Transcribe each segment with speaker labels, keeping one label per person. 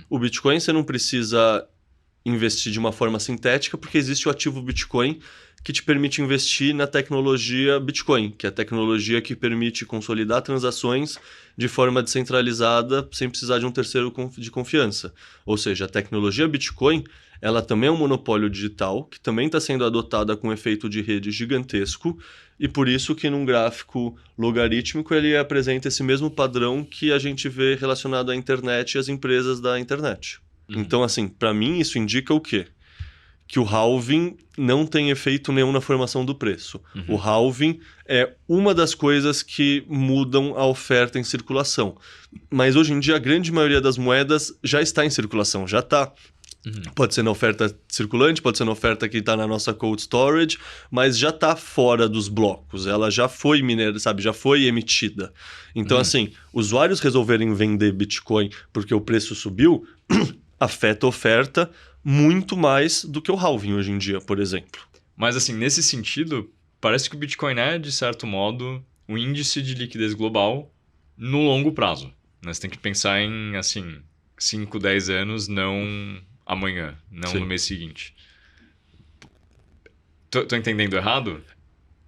Speaker 1: O Bitcoin você não precisa investir de uma forma sintética, porque existe o ativo Bitcoin que te permite investir na tecnologia Bitcoin, que é a tecnologia que permite consolidar transações de forma descentralizada, sem precisar de um terceiro de confiança. Ou seja, a tecnologia Bitcoin, ela também é um monopólio digital, que também está sendo adotada com um efeito de rede gigantesco, e por isso que num gráfico logarítmico ele apresenta esse mesmo padrão que a gente vê relacionado à internet e às empresas da internet. Então, assim, para mim isso indica o quê? Que o halving não tem efeito nenhum na formação do preço. O halving é uma das coisas que mudam a oferta em circulação. Mas hoje em dia a grande maioria das moedas já está em circulação, já está. Pode ser na oferta circulante, pode ser na oferta que está na nossa cold storage, mas já está fora dos blocos. Ela já foi minerada, sabe? Já foi emitida. Então, assim, usuários resolverem vender Bitcoin porque o preço subiu, afeta a oferta muito mais do que o halving hoje em dia, por exemplo.
Speaker 2: Mas assim, nesse sentido, parece que o Bitcoin é, de certo modo, o índice de liquidez global no longo prazo. Né? Você tem que pensar em, assim, 5, 10 anos, não amanhã, não no mês seguinte. Tô entendendo errado?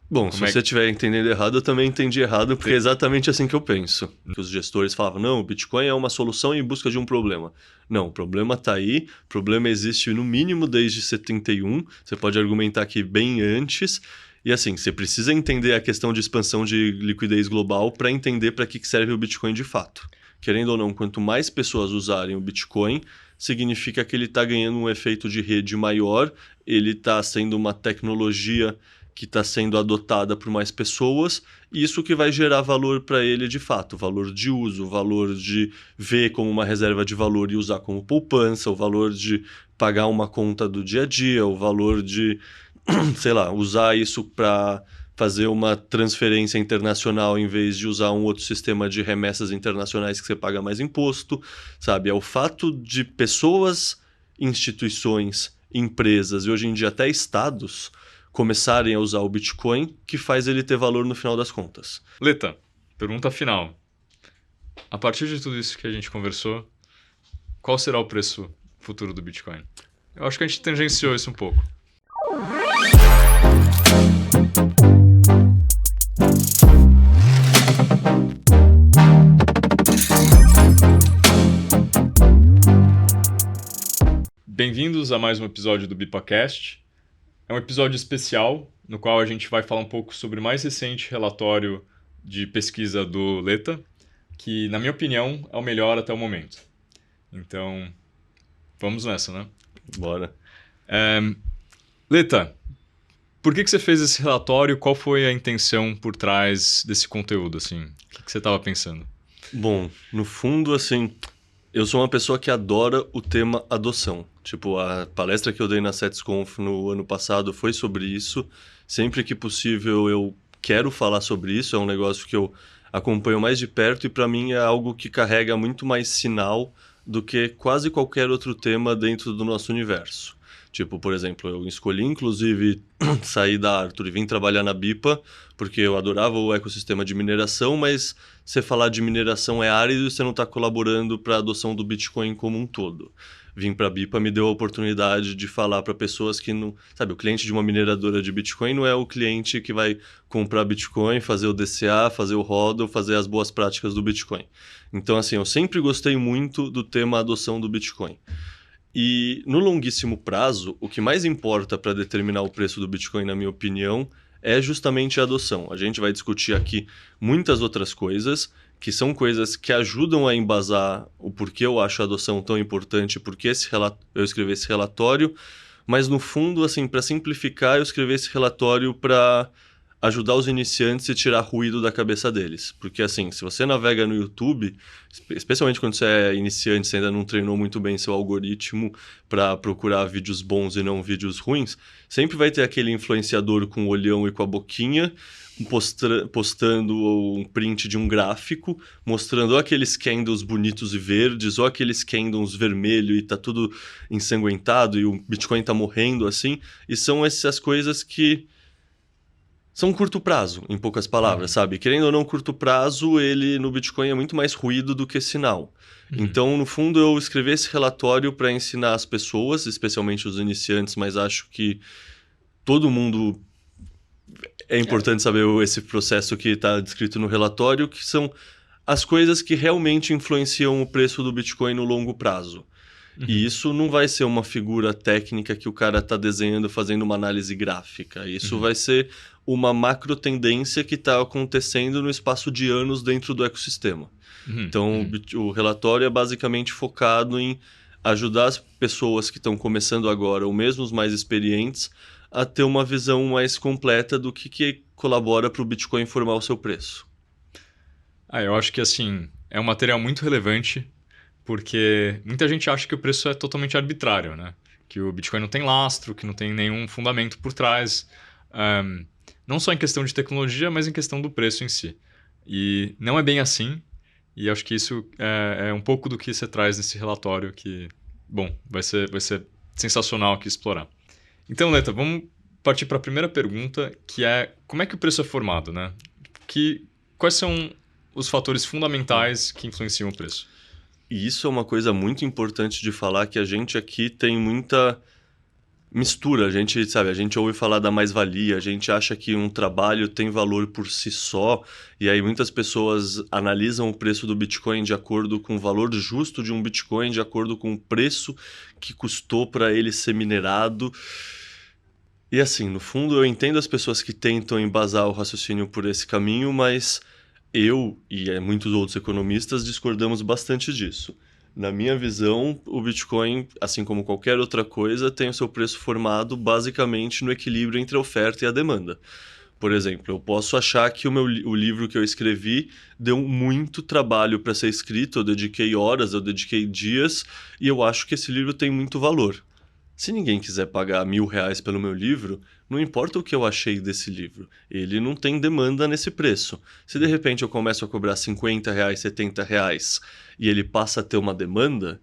Speaker 1: Bom, se você estiver entendendo errado, eu também entendi errado, porque é exatamente assim que eu penso. Que os gestores falavam, não, o Bitcoin é uma solução em busca de um problema. Não, o problema está aí, o problema existe no mínimo desde 71, você pode argumentar que bem antes, e assim, você precisa entender a questão de expansão de liquidez global para entender para que serve o Bitcoin de fato. Querendo ou não, quanto mais pessoas usarem o Bitcoin, significa que ele está ganhando um efeito de rede maior, ele está sendo uma tecnologia que está sendo adotada por mais pessoas, isso que vai gerar valor para ele de fato, valor de uso, valor de ver como uma reserva de valor e usar como poupança, o valor de pagar uma conta do dia a dia, o valor de, sei lá, usar isso para fazer uma transferência internacional em vez de usar um outro sistema de remessas internacionais que você paga mais imposto, sabe? É o fato de pessoas, instituições, empresas e hoje em dia até estados começarem a usar o Bitcoin, que faz ele ter valor no final das contas.
Speaker 2: Leta, pergunta final. A partir de tudo isso que a gente conversou, qual será o preço futuro do Bitcoin? Eu acho que a gente tangenciou isso um pouco. Bem-vindos a mais um episódio do BIPAcast. É um episódio especial, no qual a gente vai falar um pouco sobre o mais recente relatório de pesquisa do Leta, que, na minha opinião, é o melhor até o momento. Então, vamos nessa, né?
Speaker 1: Bora.
Speaker 2: Leta, por que você fez esse relatório? Qual foi a intenção por trás desse conteúdo, assim? O que você estava pensando?
Speaker 1: Bom, no fundo, assim, eu sou uma pessoa que adora o tema adoção. Tipo, a palestra que eu dei na SetsConf no ano passado foi sobre isso. Sempre que possível eu quero falar sobre isso. É um negócio que eu acompanho mais de perto e para mim é algo que carrega muito mais sinal do que quase qualquer outro tema dentro do nosso universo. Tipo, por exemplo, eu escolhi inclusive sair da Arthur e vim trabalhar na BIPA porque eu adorava o ecossistema de mineração, mas você falar de mineração é árido e você não está colaborando para a adoção do Bitcoin como um todo. Vim para a BIPA me deu a oportunidade de falar para pessoas que não... Sabe, o cliente de uma mineradora de Bitcoin não é o cliente que vai comprar Bitcoin, fazer o DCA, fazer o HODL, fazer as boas práticas do Bitcoin. Então, assim, eu sempre gostei muito do tema adoção do Bitcoin. E no longuíssimo prazo, o que mais importa para determinar o preço do Bitcoin, na minha opinião, é justamente a adoção. A gente vai discutir aqui muitas outras coisas, que são coisas que ajudam a embasar o porquê eu acho a adoção tão importante, porque eu escrevi esse relatório, mas no fundo, assim, para simplificar, eu escrevi esse relatório para ajudar os iniciantes e tirar ruído da cabeça deles. Porque, assim, se você navega no YouTube, especialmente quando você é iniciante, você ainda não treinou muito bem seu algoritmo para procurar vídeos bons e não vídeos ruins, sempre vai ter aquele influenciador com o olhão e com a boquinha postando um print de um gráfico, mostrando ou aqueles candles bonitos e verdes, ou aqueles candles vermelho e tá tudo ensanguentado e o Bitcoin tá morrendo, assim. E são essas coisas que são curto prazo, em poucas palavras, sabe? Querendo ou não, curto prazo, ele no Bitcoin é muito mais ruído do que sinal. Então, no fundo, eu escrevi esse relatório para ensinar as pessoas, especialmente os iniciantes, mas acho que todo mundo é importante saber esse processo que está descrito no relatório, que são as coisas que realmente influenciam o preço do Bitcoin no longo prazo. E isso não vai ser uma figura técnica que o cara está desenhando, fazendo uma análise gráfica. Isso vai ser uma macro tendência que está acontecendo no espaço de anos dentro do ecossistema. Então, o relatório é basicamente focado em ajudar as pessoas que estão começando agora, ou mesmo os mais experientes, a ter uma visão mais completa do que colabora para o Bitcoin formar o seu preço.
Speaker 2: Eu acho que assim, é um material muito relevante, porque muita gente acha que o preço é totalmente arbitrário, né? Que o Bitcoin não tem lastro, que não tem nenhum fundamento por trás. Não só em questão de tecnologia, mas em questão do preço em si. E não é bem assim, e acho que isso é um pouco do que você traz nesse relatório que, bom, vai ser sensacional aqui explorar. Então, Leta, vamos partir para a primeira pergunta, que é como é que o preço é formado, né? Quais são os fatores fundamentais que influenciam o preço?
Speaker 1: E isso é uma coisa muito importante de falar, que a gente aqui tem muita mistura. A gente ouve falar da mais-valia, a gente acha que um trabalho tem valor por si só, e aí muitas pessoas analisam o preço do Bitcoin de acordo com o valor justo de um Bitcoin, de acordo com o preço que custou para ele ser minerado. E assim, no fundo, eu entendo as pessoas que tentam embasar o raciocínio por esse caminho, mas eu e muitos outros economistas discordamos bastante disso. Na minha visão, o Bitcoin, assim como qualquer outra coisa, tem o seu preço formado basicamente no equilíbrio entre a oferta e a demanda. Por exemplo, eu posso achar que o livro que eu escrevi deu muito trabalho para ser escrito, eu dediquei horas, eu dediquei dias, e eu acho que esse livro tem muito valor. Se ninguém quiser pagar R$1.000 pelo meu livro, não importa o que eu achei desse livro, ele não tem demanda nesse preço. Se de repente eu começo a cobrar R$50, R$70 e ele passa a ter uma demanda,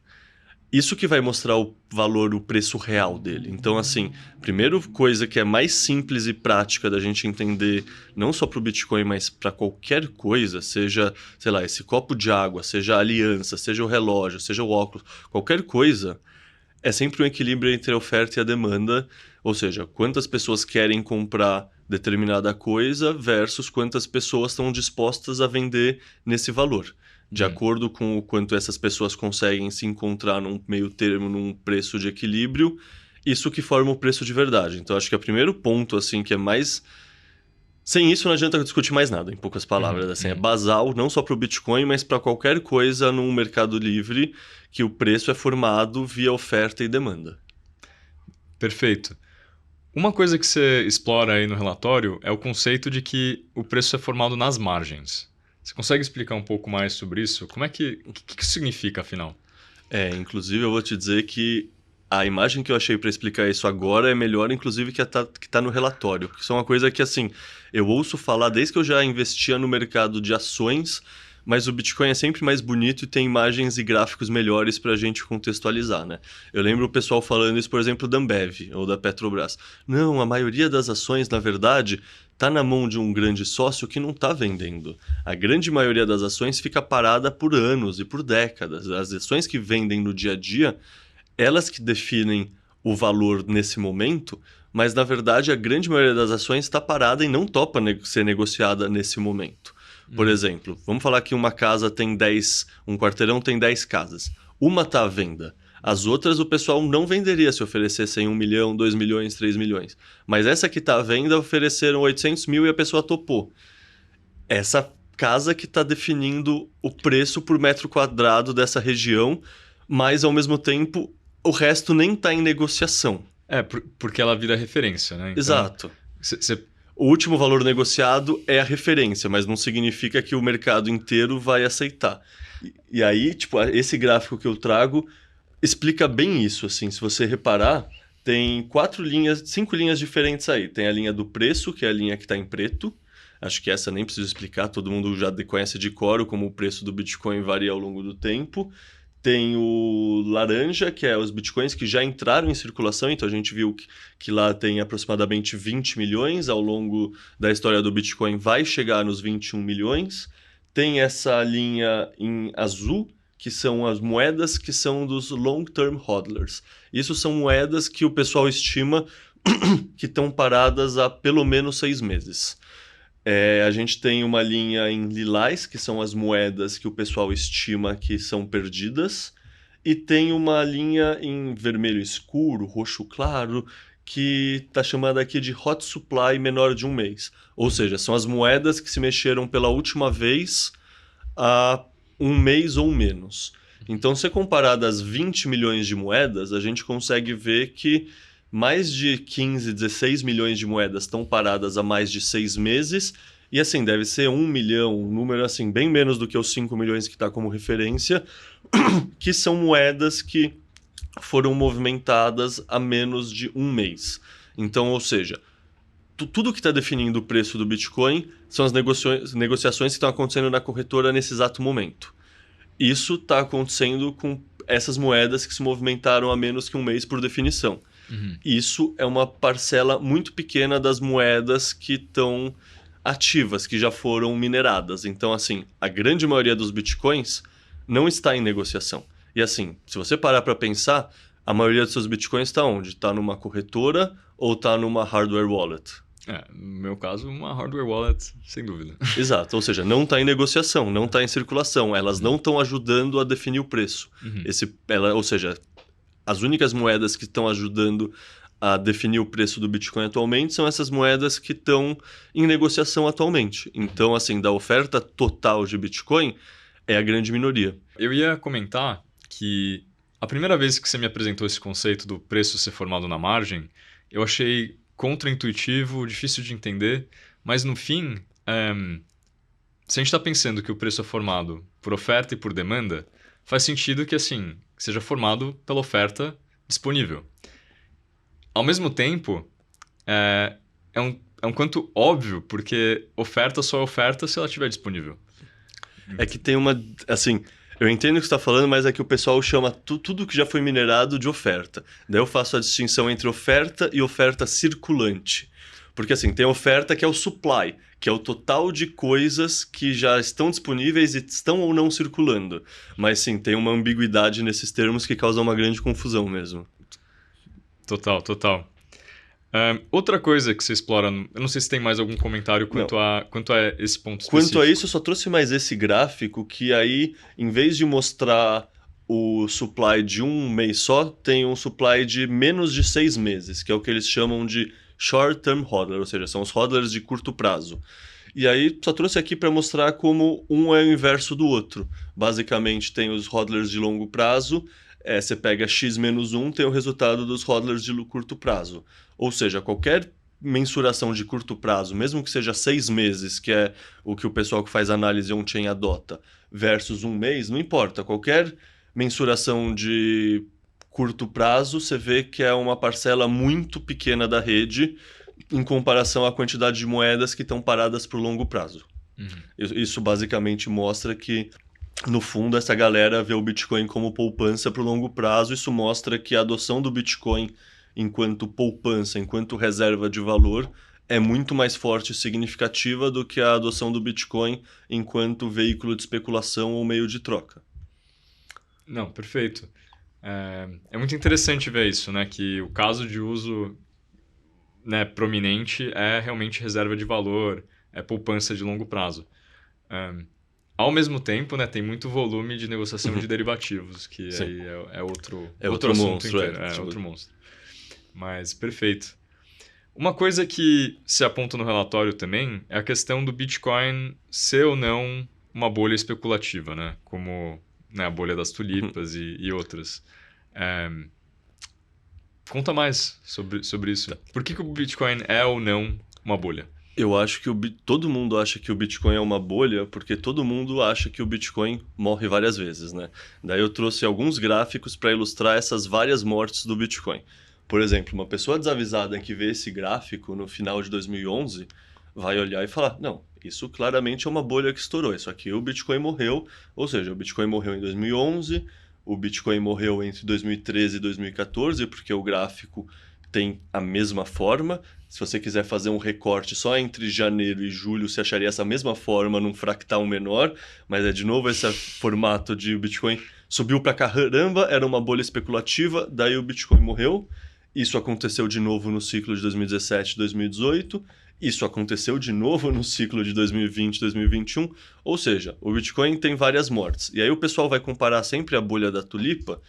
Speaker 1: isso que vai mostrar o valor, o preço real dele. Então, assim, primeira coisa que é mais simples e prática da gente entender, não só para o Bitcoin, mas para qualquer coisa, seja, sei lá, esse copo de água, seja a aliança, seja o relógio, seja o óculos, qualquer coisa, é sempre um equilíbrio entre a oferta e a demanda, ou seja, quantas pessoas querem comprar determinada coisa versus quantas pessoas estão dispostas a vender nesse valor. De acordo com o quanto essas pessoas conseguem se encontrar num meio termo, num preço de equilíbrio, isso que forma o preço de verdade. Então, acho que é o primeiro ponto, assim, que é mais... Sem isso, não adianta discutir mais nada, em poucas palavras. Assim, é basal, não só para o Bitcoin, mas para qualquer coisa num mercado livre, que o preço é formado via oferta e demanda.
Speaker 2: Perfeito. Uma coisa que você explora aí no relatório é o conceito de que o preço é formado nas margens. Você consegue explicar um pouco mais sobre isso? O que isso significa, afinal?
Speaker 1: Inclusive eu vou te dizer que a imagem que eu achei para explicar isso agora é melhor, inclusive, que tá no relatório. Porque isso é uma coisa que, assim, eu ouço falar desde que eu já investia no mercado de ações, mas o Bitcoin é sempre mais bonito e tem imagens e gráficos melhores para a gente contextualizar, né? Eu lembro o pessoal falando isso, por exemplo, da Ambev ou da Petrobras. Não, a maioria das ações, na verdade, está na mão de um grande sócio que não está vendendo. A grande maioria das ações fica parada por anos e por décadas. As ações que vendem no dia a dia, elas que definem o valor nesse momento, mas na verdade a grande maioria das ações está parada e não topa ser negociada nesse momento. Por exemplo, vamos falar que uma casa tem 10, um quarteirão tem 10 casas. Uma está à venda. As outras o pessoal não venderia se oferecessem 1 milhão, 2 milhões, 3 milhões. Mas essa que está à venda ofereceram 800 mil e a pessoa topou. Essa casa que está definindo o preço por metro quadrado dessa região, mas ao mesmo tempo o resto nem está em negociação.
Speaker 2: Porque ela vira referência, né? Então,
Speaker 1: exato. O último valor negociado é a referência, mas não significa que o mercado inteiro vai aceitar. E aí, tipo, esse gráfico que eu trago explica bem isso, assim. Se você reparar, tem 5 linhas diferentes aí. Tem a linha do preço, que é a linha que está em preto. Acho que essa nem preciso explicar, todo mundo já conhece de cor como o preço do Bitcoin varia ao longo do tempo. Tem o laranja, que é os bitcoins que já entraram em circulação, então a gente viu que lá tem aproximadamente 20 milhões, ao longo da história do Bitcoin vai chegar nos 21 milhões. Tem essa linha em azul, que são as moedas que são dos long-term hodlers. Isso são moedas que o pessoal estima que estão paradas há pelo menos 6 meses. A gente tem uma linha em lilás, que são as moedas que o pessoal estima que são perdidas, e tem uma linha em vermelho escuro, roxo claro, que está chamada aqui de hot supply menor de um mês. Ou seja, são as moedas que se mexeram pela última vez há um mês ou menos. Então, se comparar das 20 milhões de moedas, a gente consegue ver que mais de 15, 16 milhões de moedas estão paradas há mais de 6 meses, e assim, deve ser 1 milhão, um número assim, bem menos do que os 5 milhões que está como referência, que são moedas que foram movimentadas há menos de um mês. Então, ou seja, tudo que está definindo o preço do Bitcoin são as negociações que estão acontecendo na corretora nesse exato momento. Isso está acontecendo com essas moedas que se movimentaram há menos que um mês por definição. Isso é uma parcela muito pequena das moedas que estão ativas, que já foram mineradas. Então, assim, a grande maioria dos bitcoins não está em negociação. E assim, se você parar para pensar, a maioria dos seus bitcoins está onde? Está numa corretora ou está numa hardware wallet?
Speaker 2: No meu caso, uma hardware wallet, sem dúvida.
Speaker 1: Exato, ou seja, não está em negociação, não está em circulação, elas não estão ajudando a definir o preço. Ou seja, as únicas moedas que estão ajudando a definir o preço do Bitcoin atualmente são essas moedas que estão em negociação atualmente. Então, assim, da oferta total de Bitcoin, é a grande minoria.
Speaker 2: Eu ia comentar que a primeira vez que você me apresentou esse conceito do preço ser formado na margem, eu achei contraintuitivo, difícil de entender, mas no fim, se a gente está pensando que o preço é formado por oferta e por demanda, faz sentido que assim seja formado pela oferta disponível. Ao mesmo tempo, é um quanto óbvio, porque oferta só é oferta se ela estiver disponível.
Speaker 1: É que tem uma... Assim, eu entendo o que você está falando, mas é que o pessoal chama tudo que já foi minerado de oferta. Daí eu faço a distinção entre oferta e oferta circulante. Porque assim, tem oferta que é o supply, que é o total de coisas que já estão disponíveis e estão ou não circulando. Mas sim, tem uma ambiguidade nesses termos que causa uma grande confusão mesmo.
Speaker 2: Total. Outra coisa que você explora, eu não sei se tem mais algum comentário quanto a esse ponto específico.
Speaker 1: Quanto a isso, eu só trouxe mais esse gráfico que aí, em vez de mostrar o supply de um mês só, tem um supply de menos de 6 meses, que é o que eles chamam de short-term hodler, ou seja, são os hodlers de curto prazo. E aí, só trouxe aqui para mostrar como um é o inverso do outro. Basicamente, tem os hodlers de longo prazo, você pega x menos 1, tem o resultado dos hodlers de curto prazo. Ou seja, qualquer mensuração de curto prazo, mesmo que seja 6 meses, que é o que o pessoal que faz análise on-chain adota, versus um mês, não importa. Qualquer mensuração de curto prazo, você vê que é uma parcela muito pequena da rede em comparação à quantidade de moedas que estão paradas por longo prazo. Isso basicamente mostra que, no fundo, essa galera vê o Bitcoin como poupança para o longo prazo. Isso mostra que a adoção do Bitcoin enquanto poupança, enquanto reserva de valor, é muito mais forte e significativa do que a adoção do Bitcoin enquanto veículo de especulação ou meio de troca.
Speaker 2: Não, perfeito. É muito interessante ver isso, né? Que o caso de uso, né, prominente é realmente reserva de valor, é poupança de longo prazo. Ao mesmo tempo, né, tem muito volume de negociação de derivativos, que
Speaker 1: Sim.
Speaker 2: aí é outro
Speaker 1: outro
Speaker 2: assunto
Speaker 1: monstro,
Speaker 2: inteiro. Outro monstro. Mas, perfeito. Uma coisa que se aponta no relatório também é a questão do Bitcoin ser ou não uma bolha especulativa, né? Como, né, a bolha das tulipas e outras. Conta mais sobre isso. Por que o Bitcoin é ou não uma bolha?
Speaker 1: Eu acho que todo mundo acha que o Bitcoin é uma bolha, porque todo mundo acha que o Bitcoin morre várias vezes, né? Daí eu trouxe alguns gráficos para ilustrar essas várias mortes do Bitcoin. Por exemplo, uma pessoa desavisada que vê esse gráfico no final de 2011 vai olhar e falar, não, isso claramente é uma bolha que estourou, isso aqui o Bitcoin morreu, ou seja, o Bitcoin morreu em 2011, o Bitcoin morreu entre 2013 e 2014, porque o gráfico tem a mesma forma. Se você quiser fazer um recorte só entre janeiro e julho, você acharia essa mesma forma num fractal menor, mas é de novo esse formato de o Bitcoin subiu pra caramba, era uma bolha especulativa, daí o Bitcoin morreu. Isso aconteceu de novo no ciclo de 2017 e 2018. Isso aconteceu de novo no ciclo de 2020 e 2021. Ou seja, o Bitcoin tem várias mortes. E aí o pessoal vai comparar sempre a bolha da tulipa,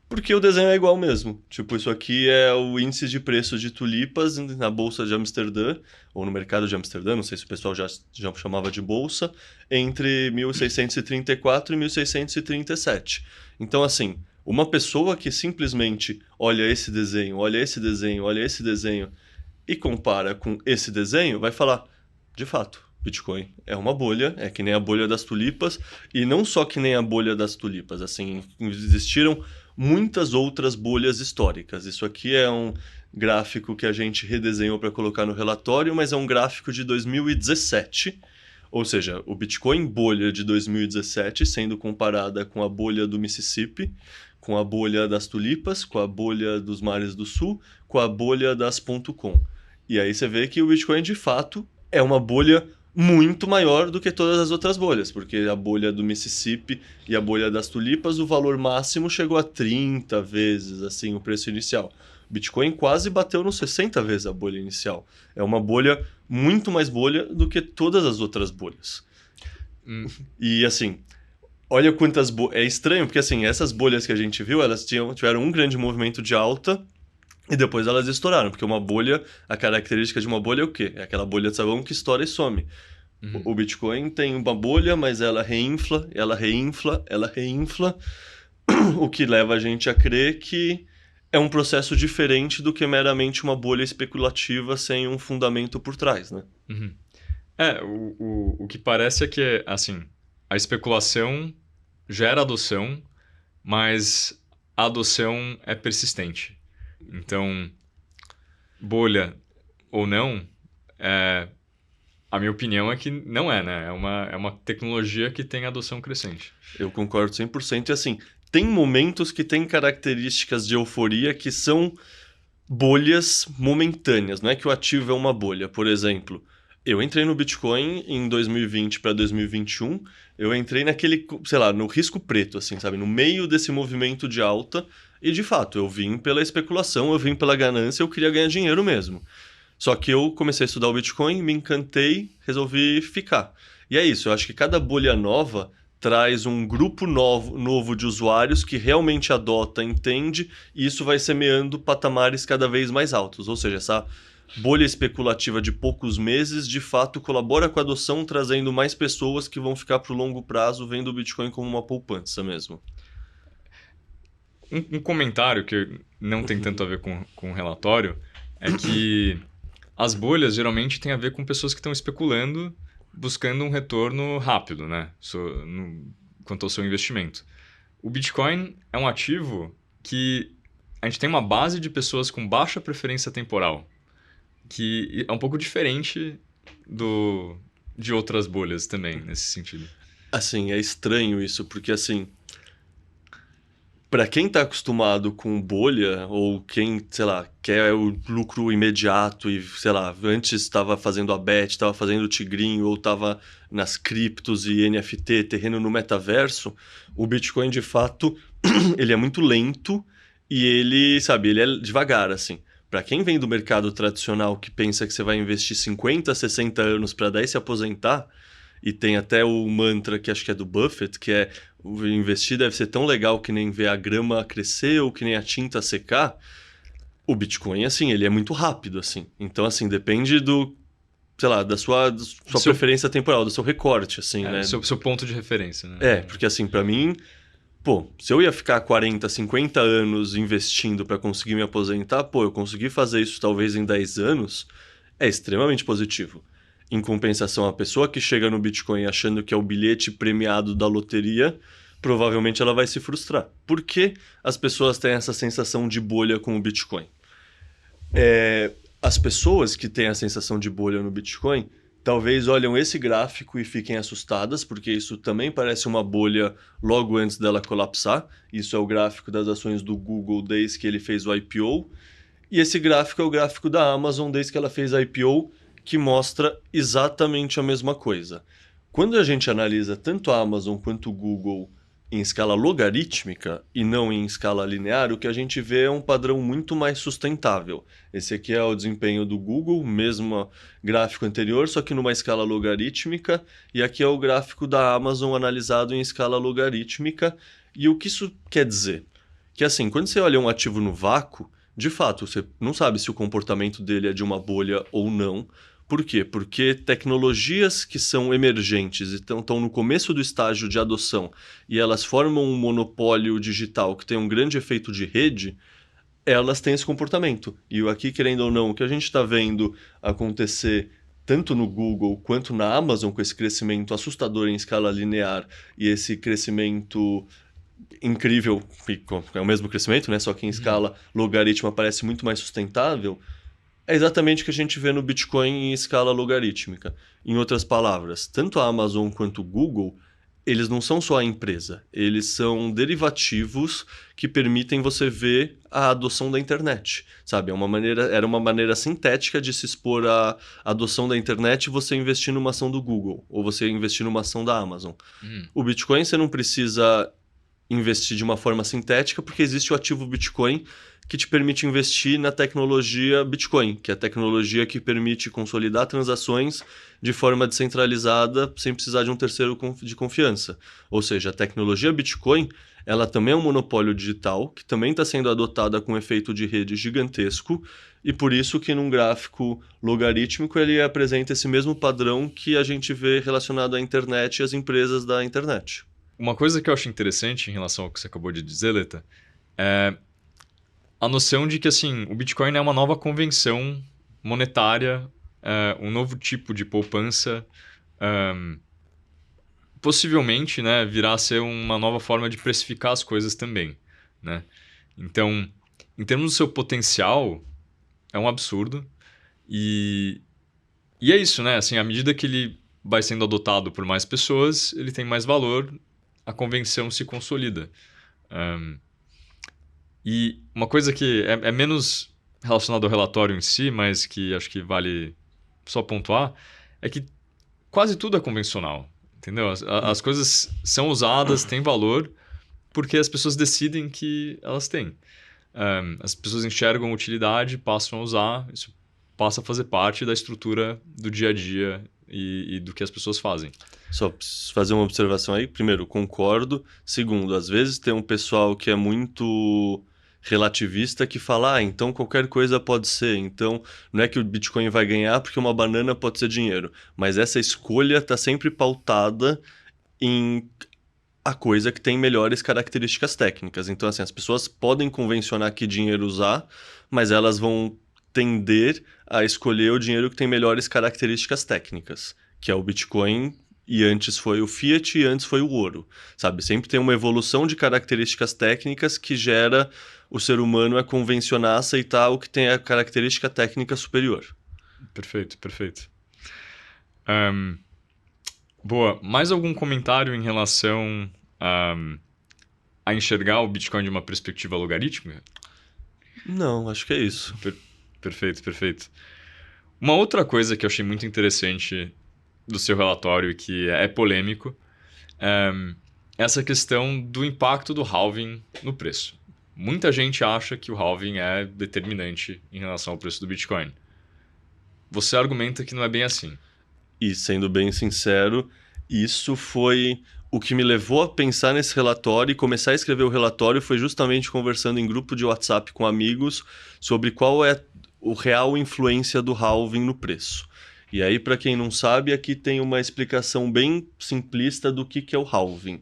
Speaker 1: porque o desenho é igual mesmo. Tipo, isso aqui é o índice de preço de tulipas na Bolsa de Amsterdã, ou no mercado de Amsterdã, não sei se o pessoal já chamava de bolsa, entre 1634 e 1637. Então, assim, uma pessoa que simplesmente olha esse desenho, olha esse desenho, olha esse desenho e compara com esse desenho, vai falar, de fato, Bitcoin é uma bolha, é que nem a bolha das tulipas, e não só que nem a bolha das tulipas, assim, existiram muitas outras bolhas históricas. Isso aqui é um gráfico que a gente redesenhou para colocar no relatório, mas é um gráfico de 2017, ou seja, o Bitcoin bolha de 2017 sendo comparada com a bolha do Mississippi, com a bolha das tulipas, com a bolha dos mares do sul, com a bolha das .com. E aí você vê que o Bitcoin, de fato, é uma bolha muito maior do que todas as outras bolhas, porque a bolha do Mississippi e a bolha das tulipas, o valor máximo chegou a 30 vezes assim o preço inicial. O Bitcoin quase bateu nos 60 vezes a bolha inicial. É uma bolha muito mais bolha do que todas as outras bolhas. E assim, olha quantas bolhas... É estranho, porque assim, essas bolhas que a gente viu, elas tiveram um grande movimento de alta e depois elas estouraram, porque uma bolha, a característica de uma bolha é o quê? É aquela bolha de sabão que estoura e some. O Bitcoin tem uma bolha, mas ela reinfla, ela reinfla, ela reinfla, o que leva a gente a crer que é um processo diferente do que meramente uma bolha especulativa sem um fundamento por trás, né?
Speaker 2: O que parece é que, assim, a especulação gera adoção, mas a adoção é persistente. Então, bolha ou não, a minha opinião é que não é, né? É uma tecnologia que tem adoção crescente.
Speaker 1: Eu concordo 100%. E assim, tem momentos que tem características de euforia que são bolhas momentâneas. Não é que o ativo é uma bolha. Por exemplo, eu entrei no Bitcoin em 2020 para 2021. Eu entrei naquele, sei lá, no risco preto, assim, sabe? No meio desse movimento de alta. E, de fato, eu vim pela especulação, eu vim pela ganância, eu queria ganhar dinheiro mesmo. Só que eu comecei a estudar o Bitcoin, me encantei, resolvi ficar. E é isso, eu acho que cada bolha nova traz um grupo novo de usuários que realmente adota, entende, e isso vai semeando patamares cada vez mais altos. Ou seja, essa bolha especulativa de poucos meses, de fato, colabora com a adoção, trazendo mais pessoas que vão ficar para o longo prazo vendo o Bitcoin como uma poupança mesmo.
Speaker 2: Um comentário que não tem tanto a ver com o relatório é que as bolhas geralmente têm a ver com pessoas que estão especulando, buscando um retorno rápido, né? Quanto ao seu investimento. O Bitcoin é um ativo que a gente tem uma base de pessoas com baixa preferência temporal, que é um pouco diferente de outras bolhas também, nesse sentido.
Speaker 1: Assim, é estranho isso, porque assim, para quem tá acostumado com bolha, ou quem, sei lá, quer o lucro imediato e, sei lá, antes estava fazendo a Bet, estava fazendo o Tigrinho, ou estava nas criptos e NFT, terreno no metaverso, o Bitcoin, de fato, ele é muito lento e ele, sabe, ele é devagar, assim. Para quem vem do mercado tradicional que pensa que você vai investir 50, 60 anos para daí se aposentar, e tem até o mantra que acho que é do Buffett, que é investir deve ser tão legal que nem ver a grama crescer ou que nem a tinta secar. O Bitcoin, assim, ele é muito rápido, assim. Então, assim, depende do, sei lá, da sua preferência temporal, do seu recorte, assim, né?
Speaker 2: Seu ponto de referência, né?
Speaker 1: Porque assim, para mim, pô, se eu ia ficar 40, 50 anos investindo para conseguir me aposentar, pô, eu consegui fazer isso talvez em 10 anos, é extremamente positivo. Em compensação, a pessoa que chega no Bitcoin achando que é o bilhete premiado da loteria, provavelmente ela vai se frustrar. Por que as pessoas têm essa sensação de bolha com o Bitcoin? As pessoas que têm a sensação de bolha no Bitcoin talvez olham esse gráfico e fiquem assustadas, porque isso também parece uma bolha logo antes dela colapsar. Isso é o gráfico das ações do Google desde que ele fez o IPO. E esse gráfico é o gráfico da Amazon desde que ela fez a IPO, que mostra exatamente a mesma coisa. Quando a gente analisa tanto a Amazon quanto o Google em escala logarítmica e não em escala linear, o que a gente vê é um padrão muito mais sustentável. Esse aqui é o desempenho do Google, mesmo gráfico anterior, só que numa escala logarítmica, e aqui é o gráfico da Amazon analisado em escala logarítmica. E o que isso quer dizer? Que assim, quando você olha um ativo no vácuo, de fato, você não sabe se o comportamento dele é de uma bolha ou não. Por quê? Porque tecnologias que são emergentes e estão no começo do estágio de adoção e elas formam um monopólio digital que tem um grande efeito de rede, elas têm esse comportamento. E aqui, querendo ou não, o que a gente está vendo acontecer tanto no Google quanto na Amazon, com esse crescimento assustador em escala linear e esse crescimento incrível, é o mesmo crescimento, né? Só que em escala logarítmica parece muito mais sustentável, é exatamente o que a gente vê no Bitcoin em escala logarítmica. Em outras palavras, tanto a Amazon quanto o Google, eles não são só a empresa, eles são derivativos que permitem você ver a adoção da internet, sabe? Era uma maneira sintética de se expor à adoção da internet e você investir numa ação do Google, ou você investir numa ação da Amazon. O Bitcoin você não precisa investir de uma forma sintética, porque existe o ativo Bitcoin que te permite investir na tecnologia Bitcoin, que é a tecnologia que permite consolidar transações de forma descentralizada, sem precisar de um terceiro de confiança. Ou seja, a tecnologia Bitcoin, ela também é um monopólio digital, que também está sendo adotada com um efeito de rede gigantesco, e por isso que num gráfico logarítmico ele apresenta esse mesmo padrão que a gente vê relacionado à internet e às empresas da internet.
Speaker 2: Uma coisa que eu acho interessante em relação ao que você acabou de dizer, Leta, é a noção de que assim, o Bitcoin é uma nova convenção monetária, um novo tipo de poupança, possivelmente, né, virá a ser uma nova forma de precificar as coisas também, né? Então, em termos do seu potencial, é um absurdo. E é isso, né? Assim, à medida que ele vai sendo adotado por mais pessoas, ele tem mais valor, a convenção se consolida. E uma coisa que é menos relacionada ao relatório em si, mas que acho que vale só pontuar, é que quase tudo é convencional, entendeu? As coisas são usadas, têm valor, porque as pessoas decidem que elas têm. As pessoas enxergam utilidade, passam a usar, isso passa a fazer parte da estrutura do dia a dia e do que as pessoas fazem.
Speaker 1: Só preciso fazer uma observação aí. Primeiro, concordo. Segundo, às vezes tem um pessoal que é muito relativista que fala, então qualquer coisa pode ser. Então, não é que o Bitcoin vai ganhar porque uma banana pode ser dinheiro. Mas essa escolha está sempre pautada em a coisa que tem melhores características técnicas. Então, assim, as pessoas podem convencionar que dinheiro usar, mas elas vão tender a escolher o dinheiro que tem melhores características técnicas, que é o Bitcoin, e antes foi o Fiat e antes foi o ouro, sabe? Sempre tem uma evolução de características técnicas que gera o ser humano a convencionar, aceitar o que tem a característica técnica superior.
Speaker 2: Perfeito, perfeito. Boa, mais algum comentário em relação a enxergar o Bitcoin de uma perspectiva logarítmica?
Speaker 1: Não, acho que é isso.
Speaker 2: Perfeito, perfeito. Uma outra coisa que eu achei muito interessante do seu relatório, que é polêmico, é essa questão do impacto do halving no preço. Muita gente acha que o halving é determinante em relação ao preço do Bitcoin. Você argumenta que não é bem assim.
Speaker 1: E, sendo bem sincero, isso foi o que me levou a pensar nesse relatório e começar a escrever o relatório foi justamente conversando em grupo de WhatsApp com amigos sobre qual é a real influência do halving no preço. E aí, para quem não sabe, aqui tem uma explicação bem simplista do que é o halving,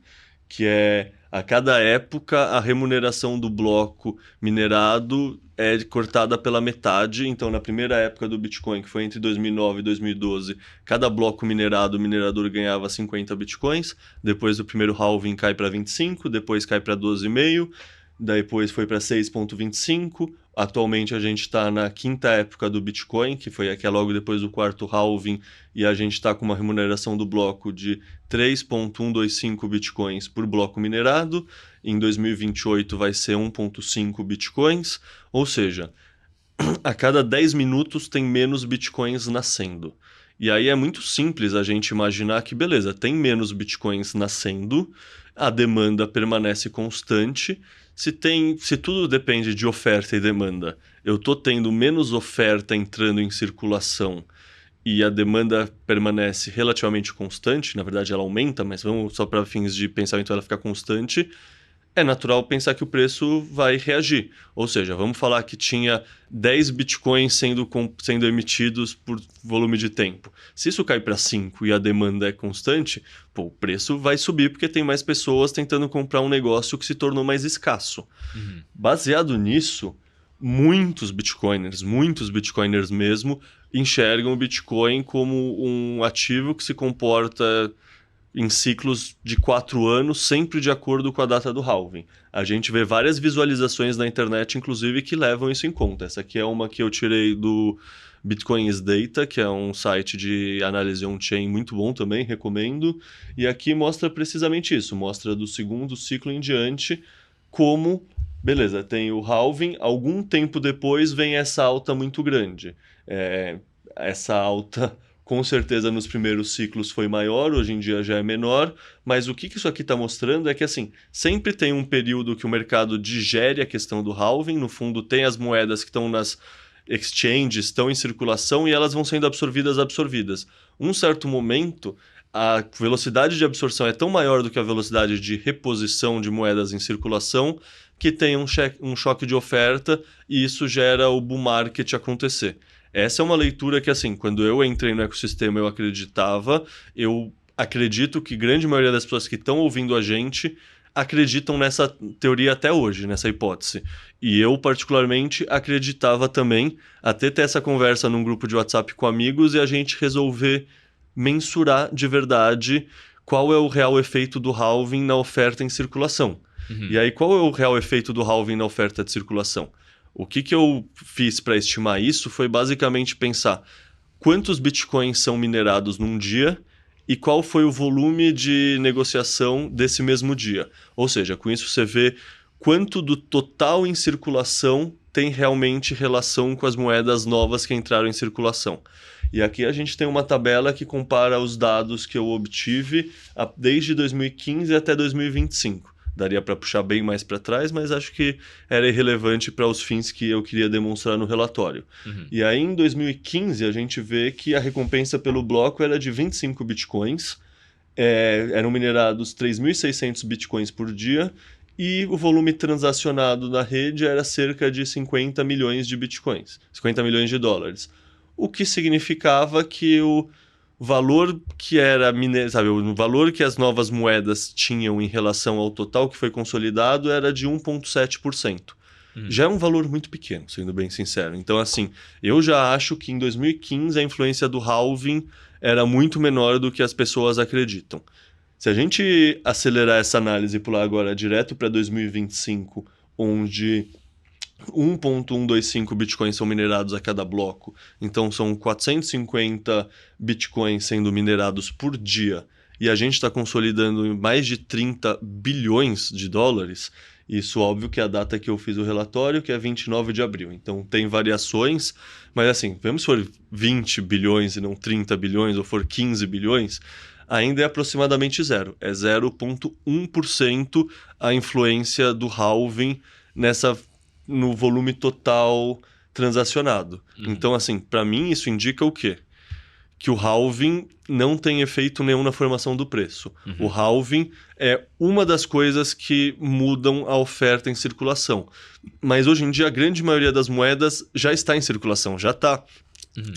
Speaker 1: que é, a cada época, a remuneração do bloco minerado é cortada pela metade. Então, na primeira época do Bitcoin, que foi entre 2009 e 2012, cada bloco minerado, o minerador ganhava 50 Bitcoins. Depois do primeiro halving cai para 25, depois cai para 12,5, depois foi para 6,25, Atualmente a gente está na quinta época do Bitcoin, que é logo depois do quarto halving, e a gente está com uma remuneração do bloco de 3,125 Bitcoins por bloco minerado. Em 2028 vai ser 1,5 Bitcoins, ou seja, a cada 10 minutos tem menos Bitcoins nascendo. E aí é muito simples a gente imaginar que, beleza, tem menos Bitcoins nascendo, a demanda permanece constante. Se tudo depende de oferta e demanda, eu estou tendo menos oferta entrando em circulação e a demanda permanece relativamente constante, na verdade ela aumenta, mas vamos só para fins de pensamento ela ficar constante, é natural pensar que o preço vai reagir. Ou seja, vamos falar que tinha 10 bitcoins sendo emitidos por volume de tempo. Se isso cai para 5 e a demanda é constante, o preço vai subir porque tem mais pessoas tentando comprar um negócio que se tornou mais escasso.
Speaker 2: Uhum.
Speaker 1: Baseado nisso, muitos bitcoiners mesmo, enxergam o Bitcoin como um ativo que se comporta em ciclos de 4 anos, sempre de acordo com a data do halving. A gente vê várias visualizações na internet, inclusive, que levam isso em conta. Essa aqui é uma que eu tirei do Bitcoins Data, que é um site de análise on-chain muito bom também, recomendo. E aqui mostra precisamente isso, mostra do segundo ciclo em diante como, beleza, tem o halving, algum tempo depois vem essa alta muito grande. Essa alta com certeza nos primeiros ciclos foi maior, hoje em dia já é menor, mas o que isso aqui está mostrando é que assim, sempre tem um período que o mercado digere a questão do halving, no fundo tem as moedas que estão nas exchanges, estão em circulação e elas vão sendo absorvidas. Um certo momento, a velocidade de absorção é tão maior do que a velocidade de reposição de moedas em circulação que tem um choque de oferta e isso gera o bull market acontecer. Essa é uma leitura que, assim, quando eu entrei no ecossistema eu acreditava, eu acredito que grande maioria das pessoas que estão ouvindo a gente acreditam nessa teoria até hoje, nessa hipótese. E eu, particularmente, acreditava também, até ter essa conversa num grupo de WhatsApp com amigos e a gente resolver mensurar de verdade qual é o real efeito do halving na oferta em circulação.
Speaker 2: Uhum.
Speaker 1: E aí, qual é o real efeito do halving na oferta de circulação? O que eu fiz para estimar isso foi basicamente pensar quantos bitcoins são minerados num dia e qual foi o volume de negociação desse mesmo dia. Ou seja, com isso você vê quanto do total em circulação tem realmente relação com as moedas novas que entraram em circulação. E aqui a gente tem uma tabela que compara os dados que eu obtive desde 2015 até 2025. Daria para puxar bem mais para trás, mas acho que era irrelevante para os fins que eu queria demonstrar no relatório.
Speaker 2: Uhum.
Speaker 1: E aí, em 2015, a gente vê que a recompensa pelo bloco era de 25 bitcoins, eram minerados 3.600 bitcoins por dia, e o volume transacionado na rede era cerca de 50 milhões de bitcoins, 50 milhões de dólares. O que significava que o valor que era, sabe, o valor que as novas moedas tinham em relação ao total que foi consolidado era de 1,7%. Já é um valor muito pequeno, sendo bem sincero. Então, assim, eu já acho que em 2015 a influência do halving era muito menor do que as pessoas acreditam. Se a gente acelerar essa análise e pular agora direto para 2025, onde 1,125 bitcoins são minerados a cada bloco, então são 450 bitcoins sendo minerados por dia, e a gente está consolidando mais de 30 bilhões de dólares, isso óbvio que é a data que eu fiz o relatório, que é 29 de abril, então tem variações, mas assim, vamos se for 20 bilhões e não 30 bilhões, ou for 15 bilhões, ainda é aproximadamente zero, é 0,1% a influência do halving no volume total transacionado. Então, assim, para mim isso indica o quê? Que o halving não tem efeito nenhum na formação do preço. O halving é uma das coisas que mudam a oferta em circulação. Mas hoje em dia a grande maioria das moedas já está em circulação, já está.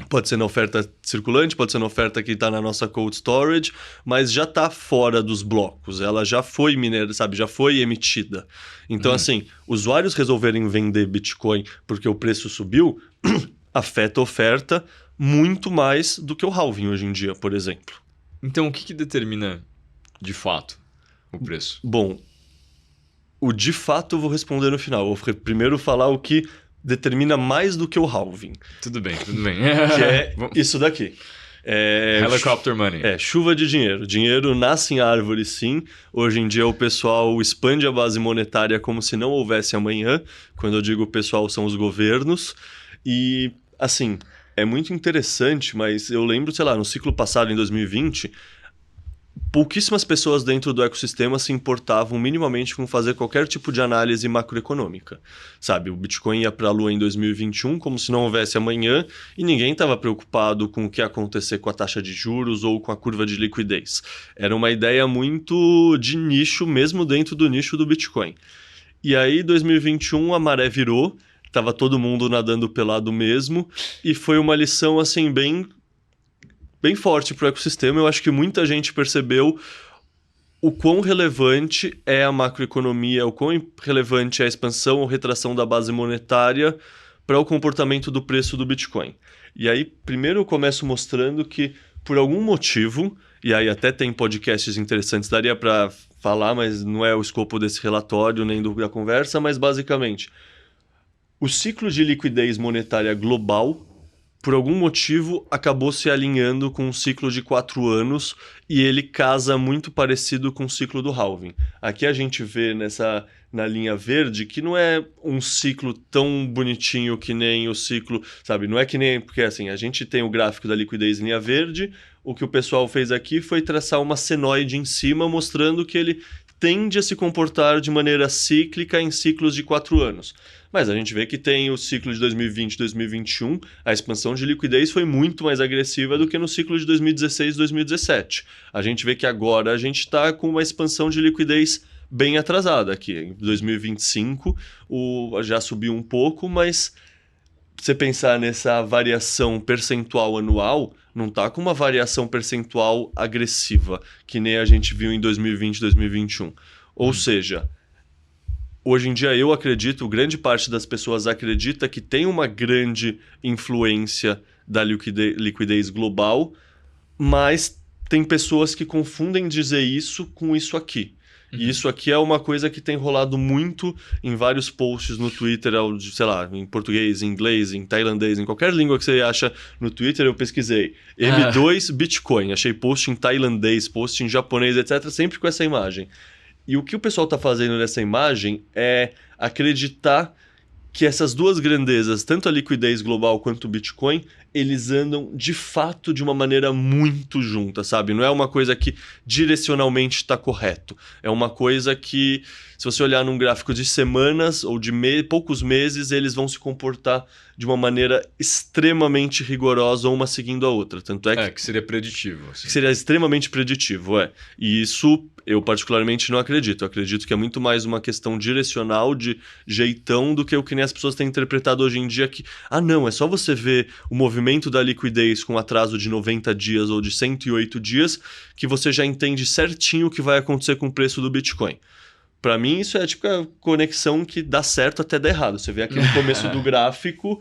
Speaker 1: Pode ser na oferta circulante, pode ser na oferta que está na nossa cold storage, mas já está fora dos blocos, ela já foi minerada, sabe, já foi emitida. Então, assim, usuários resolverem vender Bitcoin porque o preço subiu, afeta a oferta muito mais do que o halving hoje em dia, por exemplo.
Speaker 2: Então, o que determina de fato o preço?
Speaker 1: Bom, o de fato eu vou responder no final. Eu vou primeiro falar o que determina mais do que o halving,
Speaker 2: Tudo bem, tudo bem.
Speaker 1: que é isso daqui.
Speaker 2: Helicopter money.
Speaker 1: Chuva de dinheiro. Dinheiro nasce em árvore, sim. Hoje em dia o pessoal expande a base monetária como se não houvesse amanhã. Quando eu digo o pessoal, são os governos. E, assim, é muito interessante, mas eu lembro, sei lá, no ciclo passado, em 2020... pouquíssimas pessoas dentro do ecossistema se importavam minimamente com fazer qualquer tipo de análise macroeconômica. Sabe, o Bitcoin ia para a lua em 2021 como se não houvesse amanhã e ninguém estava preocupado com o que ia acontecer com a taxa de juros ou com a curva de liquidez. Era uma ideia muito de nicho, mesmo dentro do nicho do Bitcoin. E aí, 2021, a maré virou, estava todo mundo nadando pelado mesmo e foi uma lição assim bem forte para o ecossistema. Eu acho que muita gente percebeu o quão relevante é a macroeconomia, o quão relevante é a expansão ou retração da base monetária para o comportamento do preço do Bitcoin. E aí, primeiro eu começo mostrando que, por algum motivo, e aí até tem podcasts interessantes, daria para falar, mas não é o escopo desse relatório nem da conversa, mas basicamente, o ciclo de liquidez monetária global, por algum motivo, acabou se alinhando com um ciclo de 4 anos e ele casa muito parecido com o ciclo do halving. Aqui a gente vê na linha verde que não é um ciclo tão bonitinho que nem o ciclo, sabe? Não é que nem... Porque assim, a gente tem o gráfico da liquidez em linha verde, o que o pessoal fez aqui foi traçar uma senoide em cima mostrando que ele tende a se comportar de maneira cíclica em ciclos de 4 anos. Mas a gente vê que tem o ciclo de 2020 e 2021, a expansão de liquidez foi muito mais agressiva do que no ciclo de 2016 e 2017. A gente vê que agora a gente está com uma expansão de liquidez bem atrasada aqui. Em 2025 já subiu um pouco, mas você pensar nessa variação percentual anual, não está com uma variação percentual agressiva, que nem a gente viu em 2020 e 2021. Ou seja... Hoje em dia eu acredito, grande parte das pessoas acredita que tem uma grande influência da liquidez global, mas tem pessoas que confundem dizer isso com isso aqui. E isso aqui é uma coisa que tem rolado muito em vários posts no Twitter, sei lá, em português, em inglês, em tailandês, em qualquer língua que você acha no Twitter, eu pesquisei. M2 Bitcoin, achei post em tailandês, post em japonês, etc., sempre com essa imagem. E o que o pessoal está fazendo nessa imagem é acreditar que essas duas grandezas, tanto a liquidez global quanto o Bitcoin, eles andam de fato de uma maneira muito junta, sabe? Não é uma coisa que direcionalmente está correto. É uma coisa que, se você olhar num gráfico de semanas ou de poucos meses, eles vão se comportar de uma maneira extremamente rigorosa, uma seguindo a outra. Tanto é
Speaker 2: que seria preditivo. Assim.
Speaker 1: Que seria extremamente preditivo, E isso eu particularmente não acredito. Eu acredito que é muito mais uma questão direcional, de jeitão, do que o que nem as pessoas têm interpretado hoje em dia, que, não, é só você ver o movimento da liquidez com atraso de 90 dias ou de 108 dias, que você já entende certinho o que vai acontecer com o preço do Bitcoin. Para mim, isso é a típica conexão que dá certo até dar errado. Você vê aqui no começo do gráfico,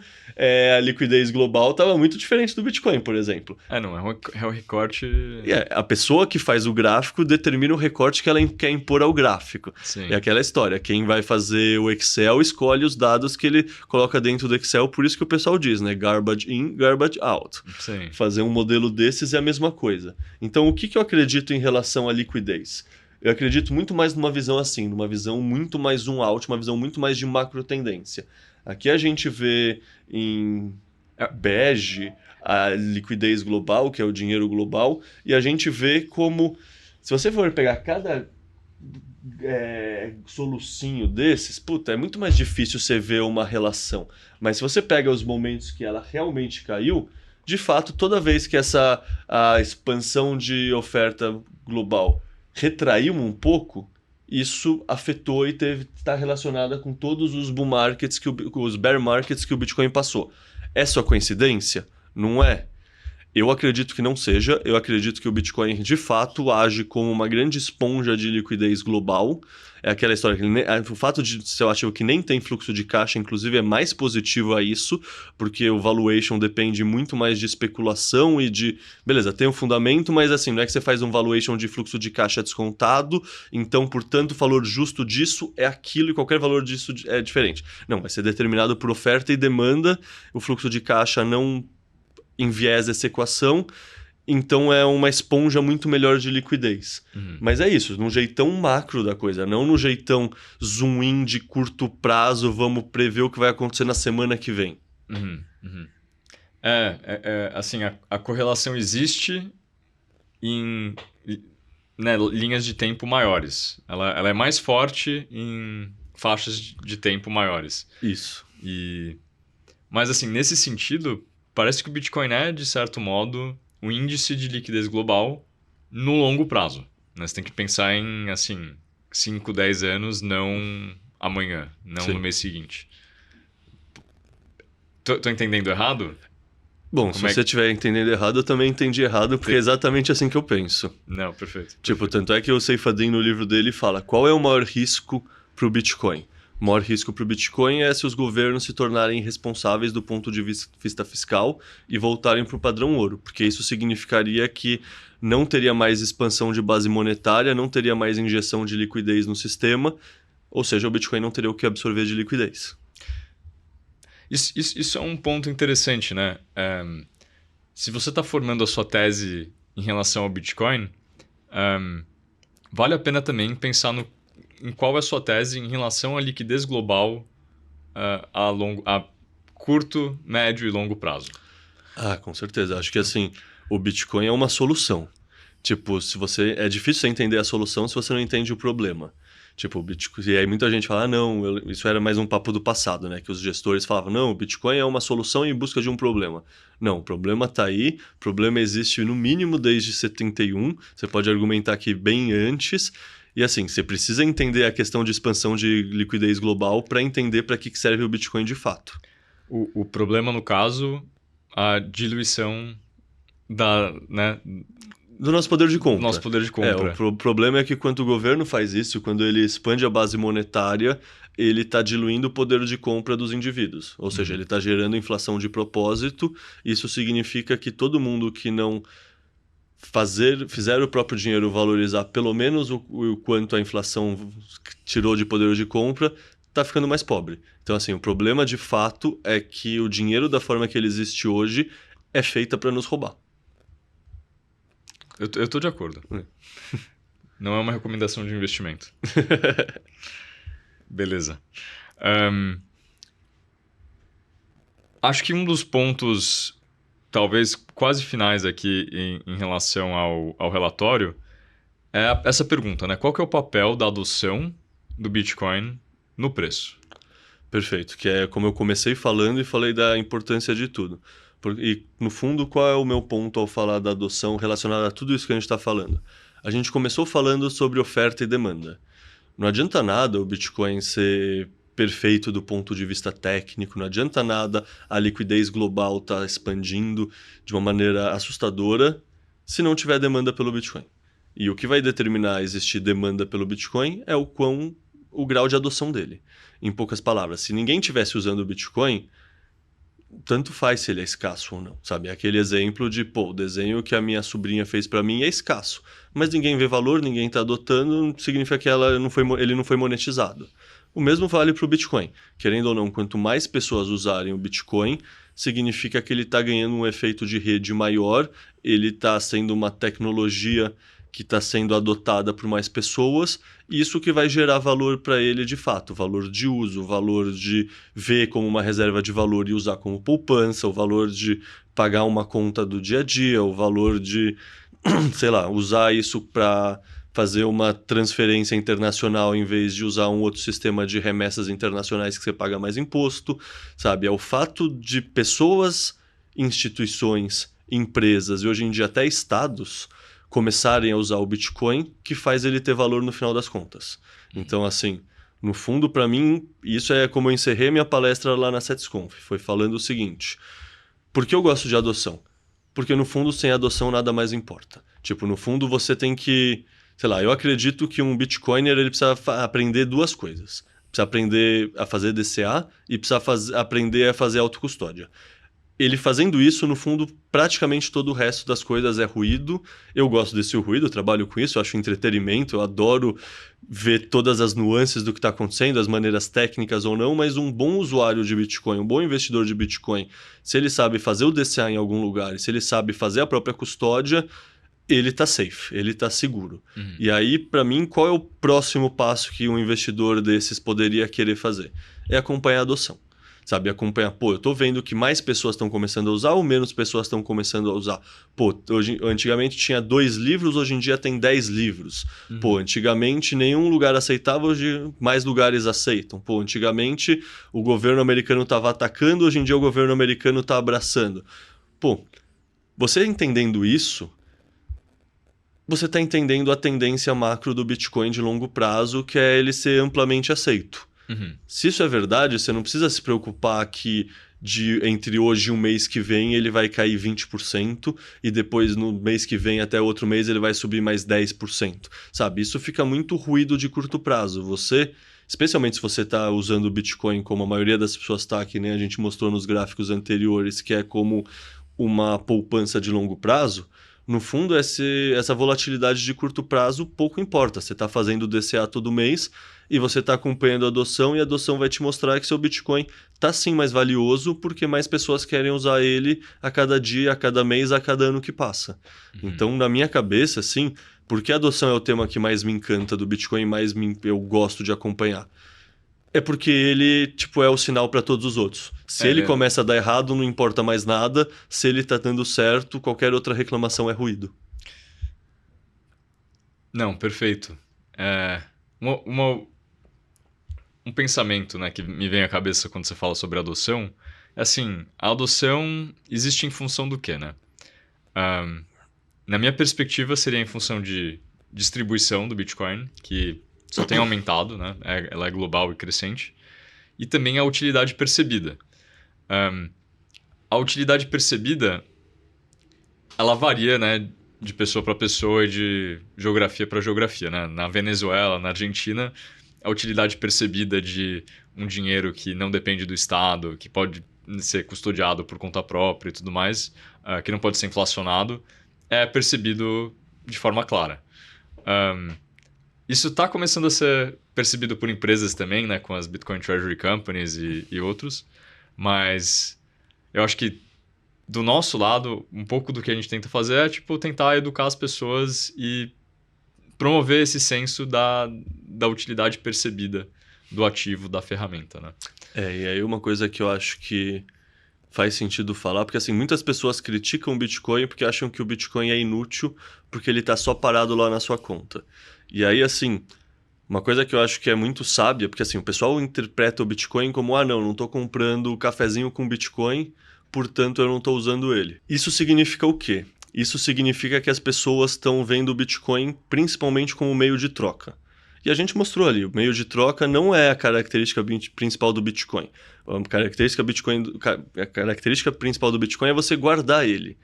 Speaker 1: a liquidez global estava muito diferente do Bitcoin, por exemplo.
Speaker 2: Não, é o recorte...
Speaker 1: A pessoa que faz o gráfico determina o recorte que ela quer impor ao gráfico.
Speaker 2: Sim.
Speaker 1: É aquela história. Quem vai fazer o Excel escolhe os dados que ele coloca dentro do Excel, por isso que o pessoal diz, né? Garbage in, garbage out.
Speaker 2: Sim.
Speaker 1: Fazer um modelo desses é a mesma coisa. Então, o que eu acredito em relação à liquidez? Eu acredito muito mais numa visão assim, numa visão muito mais zoom out, uma visão muito mais de macro tendência. Aqui a gente vê em bege a liquidez global, que é o dinheiro global, e a gente vê como, se você for pegar cada solucinho desses, é muito mais difícil você ver uma relação. Mas se você pega os momentos que ela realmente caiu, de fato, toda vez que a expansão de oferta global retraiu um pouco, isso afetou e está relacionada com todos os bull markets, os bear markets que o Bitcoin passou. É só coincidência? Não é. Eu acredito que não seja. Eu acredito que o Bitcoin, de fato, age como uma grande esponja de liquidez global. É aquela história que o fato de ser um ativo que nem tem fluxo de caixa, inclusive, é mais positivo a isso, porque o valuation depende muito mais de especulação e de... Beleza, tem um fundamento, mas assim, não é que você faz um valuation de fluxo de caixa descontado, então, portanto, o valor justo disso é aquilo e qualquer valor disso é diferente. Não, vai ser determinado por oferta e demanda, o fluxo de caixa não enviesa essa equação, então é uma esponja muito melhor de liquidez. Mas é isso, num jeitão macro da coisa, não no jeitão zoom in de curto prazo, vamos prever o que vai acontecer na semana que vem.
Speaker 2: Assim, a correlação existe em, né, linhas de tempo maiores. Ela é mais forte em faixas de tempo maiores.
Speaker 1: Isso.
Speaker 2: Mas assim, nesse sentido, parece que o Bitcoin é, de certo modo, um índice de liquidez global no longo prazo. Né? Você tem que pensar em, assim, 5, 10 anos, não amanhã, não
Speaker 1: Sim.
Speaker 2: no mês seguinte. Tô entendendo errado?
Speaker 1: Bom, se você estiver entendendo errado, eu também entendi errado, porque é exatamente assim que eu penso.
Speaker 2: Não, perfeito.
Speaker 1: Tipo, tanto é que o Saifedean, no livro dele, fala qual é o maior risco para o Bitcoin. O maior risco para o Bitcoin é se os governos se tornarem responsáveis do ponto de vista fiscal e voltarem para o padrão ouro, porque isso significaria que não teria mais expansão de base monetária, não teria mais injeção de liquidez no sistema, ou seja, o Bitcoin não teria o que absorver de liquidez.
Speaker 2: Isso é um ponto interessante, né? Se você está formando a sua tese em relação ao Bitcoin, vale a pena também pensar em qual é a sua tese em relação à liquidez global a curto, médio e longo prazo.
Speaker 1: Ah, com certeza. Acho que assim, o Bitcoin é uma solução. Tipo, é difícil você entender a solução se você não entende o problema. Tipo, o Bitcoin... E aí muita gente fala, não, isso era mais um papo do passado, né? Que os gestores falavam, não, o Bitcoin é uma solução em busca de um problema. Não, o problema está aí, o problema existe no mínimo desde 71, você pode argumentar que bem antes. E assim, você precisa entender a questão de expansão de liquidez global para entender para que serve o Bitcoin de fato.
Speaker 2: O problema, no caso, a diluição
Speaker 1: do nosso poder de compra.
Speaker 2: Nosso poder de compra.
Speaker 1: O problema é que quando o governo faz isso, quando ele expande a base monetária, ele está diluindo o poder de compra dos indivíduos. Ou seja, ele está gerando inflação de propósito. Isso significa que todo mundo que não fizer o próprio dinheiro valorizar pelo menos o quanto a inflação tirou de poder de compra, está ficando mais pobre. Então, assim, o problema de fato é que o dinheiro da forma que ele existe hoje é feita para nos roubar.
Speaker 2: Eu tô de acordo. Não é uma recomendação de investimento. Beleza. Acho que um dos pontos, talvez quase finais aqui em relação ao relatório, é essa pergunta, né? Qual que é o papel da adoção do Bitcoin no preço?
Speaker 1: Perfeito, que é como eu comecei falando e falei da importância de tudo. E, no fundo, qual é o meu ponto ao falar da adoção relacionada a tudo isso que a gente está falando? A gente começou falando sobre oferta e demanda. Não adianta nada o Bitcoin ser perfeito do ponto de vista técnico, não adianta nada a liquidez global estar expandindo de uma maneira assustadora se não tiver demanda pelo Bitcoin. E o que vai determinar existir demanda pelo Bitcoin é o grau de adoção dele. Em poucas palavras, se ninguém tivesse usando o Bitcoin, tanto faz se ele é escasso ou não, sabe? Aquele exemplo de, o desenho que a minha sobrinha fez para mim é escasso, mas ninguém vê valor, ninguém está adotando, significa que ele não foi monetizado. O mesmo vale para o Bitcoin. Querendo ou não, quanto mais pessoas usarem o Bitcoin, significa que ele está ganhando um efeito de rede maior, ele está sendo uma tecnologia que está sendo adotada por mais pessoas, e isso que vai gerar valor para ele de fato, valor de uso, valor de ver como uma reserva de valor e usar como poupança, o valor de pagar uma conta do dia a dia, o valor de, sei lá, usar isso para fazer uma transferência internacional em vez de usar um outro sistema de remessas internacionais que você paga mais imposto, sabe? É o fato de pessoas, instituições, empresas e hoje em dia até estados começarem a usar o Bitcoin que faz ele ter valor no final das contas. Então, assim, no fundo, para mim, isso é como eu encerrei minha palestra lá na SetsConf. Foi falando o seguinte: por que eu gosto de adoção? porque no fundo, sem adoção, nada mais importa. Tipo, no fundo, você tem que... Sei lá, eu acredito que um Bitcoiner ele precisa aprender duas coisas. Precisa aprender a fazer DCA e precisa aprender a fazer autocustódia. Ele fazendo isso, no fundo, praticamente todo o resto das coisas é ruído. Eu gosto desse ruído, eu trabalho com isso, eu acho entretenimento, eu adoro ver todas as nuances do que está acontecendo, as maneiras técnicas ou não, mas um bom usuário de Bitcoin, um bom investidor de Bitcoin, se ele sabe fazer o DCA em algum lugar, e se ele sabe fazer a própria custódia, ele está safe, ele está seguro. E aí, para mim, qual é o próximo passo que um investidor desses poderia querer fazer? É acompanhar a adoção. Sabe, acompanhar, pô, eu tô vendo que mais pessoas estão começando a usar ou menos pessoas estão começando a usar. Pô, antigamente tinha 2 livros, hoje em dia tem 10 livros. Pô, antigamente nenhum lugar aceitava, hoje mais lugares aceitam. Pô, antigamente o governo americano estava atacando, hoje em dia o governo americano está abraçando. Pô, você entendendo isso, você está entendendo a tendência macro do Bitcoin de longo prazo, que é ele ser amplamente aceito. Se isso é verdade, você não precisa se preocupar que entre hoje e um mês que vem ele vai cair 20% e depois no mês que vem até outro mês ele vai subir mais 10%. Sabe, isso fica muito ruído de curto prazo. Você, especialmente se você está usando o Bitcoin como a maioria das pessoas está, que nem a gente mostrou nos gráficos anteriores, que é como uma poupança de longo prazo, no fundo, essa volatilidade de curto prazo pouco importa. Você está fazendo o DCA todo mês e você está acompanhando a adoção e a adoção vai te mostrar que seu Bitcoin está sim mais valioso porque mais pessoas querem usar ele a cada dia, a cada mês, a cada ano que passa. Então, na minha cabeça, sim, porque a adoção é o tema que mais me encanta do Bitcoin, eu gosto de acompanhar. É porque ele, tipo, é o sinal para todos os outros. Se ele começa a dar errado, não importa mais nada. Se ele tá dando certo, qualquer outra reclamação é ruído.
Speaker 2: Não, perfeito. Um pensamento, né, que me vem à cabeça quando você fala sobre adoção é assim, a adoção existe em função do quê, né? Na minha perspectiva, seria em função de distribuição do Bitcoin, que só tem aumentado, né? Ela é global e crescente. E também a utilidade percebida. A utilidade percebida, ela varia, né, de pessoa para pessoa e de geografia para geografia, né? Na Venezuela, na Argentina, a utilidade percebida de um dinheiro que não depende do Estado, que pode ser custodiado por conta própria e tudo mais, que não pode ser inflacionado, é percebido de forma clara. Isso está começando a ser percebido por empresas também, né, com as Bitcoin Treasury Companies e outros, mas eu acho que do nosso lado, um pouco do que a gente tenta fazer é tipo, tentar educar as pessoas e promover esse senso da utilidade percebida do ativo, da ferramenta, né?
Speaker 1: E aí uma coisa que eu acho que faz sentido falar, porque assim, muitas pessoas criticam o Bitcoin porque acham que o Bitcoin é inútil porque ele está só parado lá na sua conta. E aí, assim, uma coisa que eu acho que é muito sábia, porque assim, o pessoal interpreta o Bitcoin como, não estou comprando cafezinho com Bitcoin, portanto eu não estou usando ele. Isso significa o quê? Isso significa que as pessoas estão vendo o Bitcoin principalmente como meio de troca. E a gente mostrou ali, o meio de troca não é a característica principal do Bitcoin. A característica principal do Bitcoin é você guardar ele.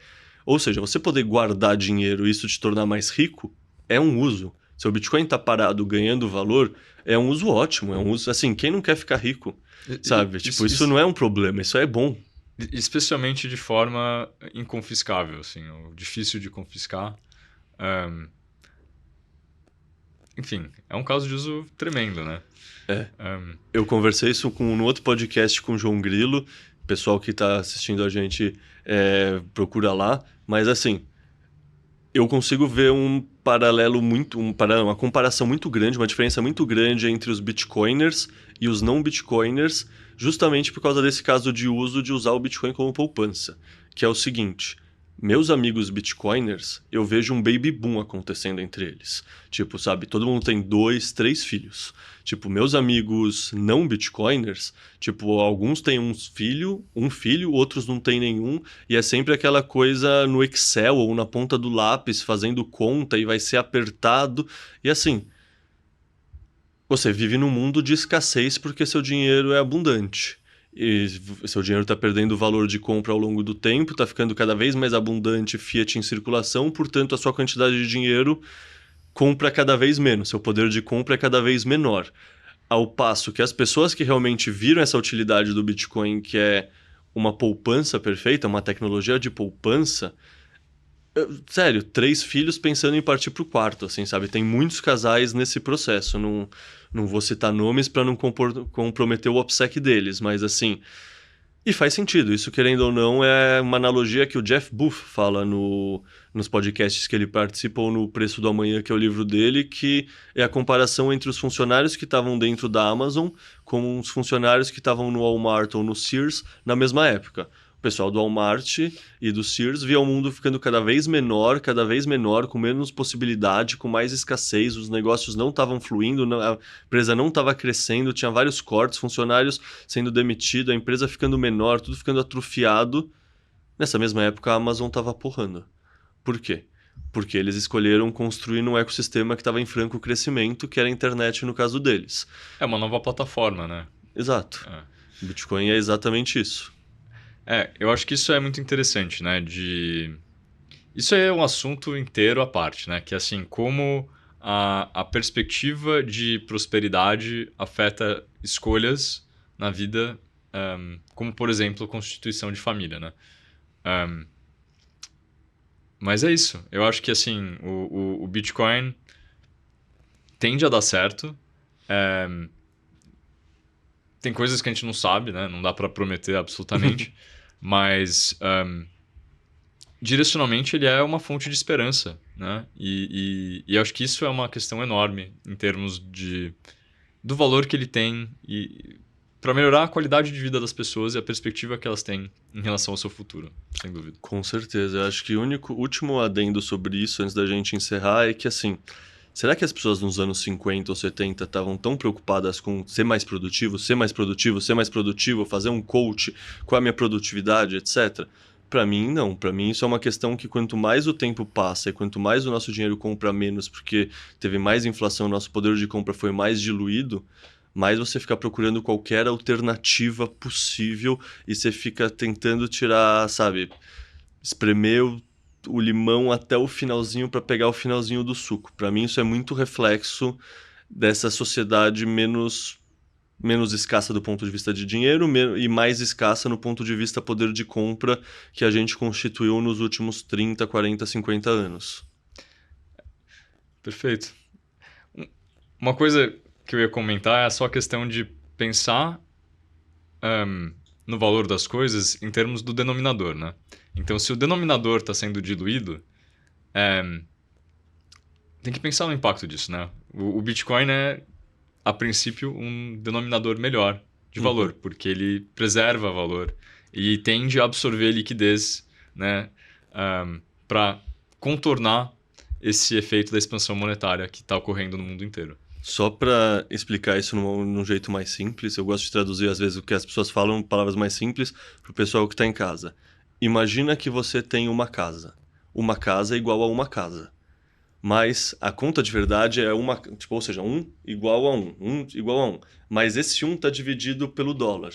Speaker 1: Ou seja, você poder guardar dinheiro e isso te tornar mais rico é um uso. Se o Bitcoin está parado ganhando valor, é um uso ótimo. É um uso, assim, quem não quer ficar rico, sabe? Isso não é um problema, isso é bom.
Speaker 2: Especialmente de forma inconfiscável, assim, ou difícil de confiscar. Enfim, é um caso de uso tremendo, né?
Speaker 1: Eu conversei isso no outro podcast com o João Grilo. O pessoal que está assistindo a gente procura lá. Mas assim, eu consigo ver uma comparação muito grande, uma diferença muito grande entre os Bitcoiners e os não Bitcoiners, justamente por causa desse caso de uso de usar o Bitcoin como poupança. Que é o seguinte, meus amigos Bitcoiners, eu vejo um baby boom acontecendo entre eles. Tipo, sabe, todo mundo tem 2, 3 filhos. Tipo, meus amigos não Bitcoiners, tipo, alguns têm um filho, outros não têm nenhum, e é sempre aquela coisa no Excel ou na ponta do lápis, fazendo conta e vai ser apertado. E assim, você vive num mundo de escassez porque seu dinheiro é abundante. e seu dinheiro está perdendo valor de compra ao longo do tempo, está ficando cada vez mais abundante fiat em circulação, portanto a sua quantidade de dinheiro compra cada vez menos, seu poder de compra é cada vez menor. Ao passo que as pessoas que realmente viram essa utilidade do Bitcoin, que é uma poupança perfeita, uma tecnologia de poupança, sério, 3 filhos pensando em partir pro quarto, assim, sabe? Tem muitos casais nesse processo. Não vou citar nomes para não comprometer o OPSEC deles, mas assim. E faz sentido, isso querendo ou não é uma analogia que o Jeff Booth fala nos podcasts que ele participa ou no Preço do Amanhã, que é o livro dele, que é a comparação entre os funcionários que estavam dentro da Amazon com os funcionários que estavam no Walmart ou no Sears na mesma época. O pessoal do Walmart e do Sears via o mundo ficando cada vez menor, com menos possibilidade, com mais escassez, os negócios não estavam fluindo, a empresa não estava crescendo, tinha vários cortes, funcionários sendo demitidos, a empresa ficando menor, tudo ficando atrofiado. Nessa mesma época, a Amazon estava porrando. Por quê? Porque eles escolheram construir num ecossistema que estava em franco crescimento, que era a internet no caso deles.
Speaker 2: É uma nova plataforma, né?
Speaker 1: Exato.
Speaker 2: É.
Speaker 1: O Bitcoin é exatamente isso.
Speaker 2: Eu acho que isso é muito interessante, né? Isso é um assunto inteiro à parte, né? Que assim, como a perspectiva de prosperidade afeta escolhas na vida, como por exemplo, constituição de família, né? Mas é isso. Eu acho que assim, o Bitcoin tende a dar certo. Tem coisas que a gente não sabe, né? Não dá para prometer absolutamente. Mas direcionalmente ele é uma fonte de esperança, né? E eu acho que isso é uma questão enorme em termos do valor que ele tem e para melhorar a qualidade de vida das pessoas e a perspectiva que elas têm em relação ao seu futuro, sem dúvida.
Speaker 1: Com certeza. Eu acho que o último adendo sobre isso, antes da gente encerrar, é que assim, será que as pessoas nos anos 50 ou 70 estavam tão preocupadas com ser mais produtivo, ser mais produtivo, ser mais produtivo, fazer um coach com a minha produtividade, etc? Para mim, não. Para mim, isso é uma questão que quanto mais o tempo passa e quanto mais o nosso dinheiro compra menos, porque teve mais inflação, nosso poder de compra foi mais diluído, mais você fica procurando qualquer alternativa possível e você fica tentando tirar, sabe, espremer o limão até o finalzinho para pegar o finalzinho do suco. Para mim, isso é muito reflexo dessa sociedade menos escassa do ponto de vista de dinheiro e mais escassa no ponto de vista poder de compra que a gente constituiu nos últimos 30, 40, 50 anos.
Speaker 2: Perfeito. Uma coisa que eu ia comentar é só a questão de pensar no valor das coisas em termos do denominador, né? Então, se o denominador está sendo diluído, tem que pensar no impacto disso, né? O Bitcoin é, a princípio, um denominador melhor de valor, porque ele preserva valor e tende a absorver liquidez, né? Para contornar esse efeito da expansão monetária que está ocorrendo no mundo inteiro.
Speaker 1: Só para explicar isso num jeito mais simples, eu gosto de traduzir às vezes o que as pessoas falam, palavras mais simples, para o pessoal que está em casa. Imagina que você tem uma casa. Uma casa é igual a uma casa. Mas a conta de verdade é uma, tipo, ou seja, 1 igual a 1 igual a 1. Mas esse 1 está dividido pelo dólar.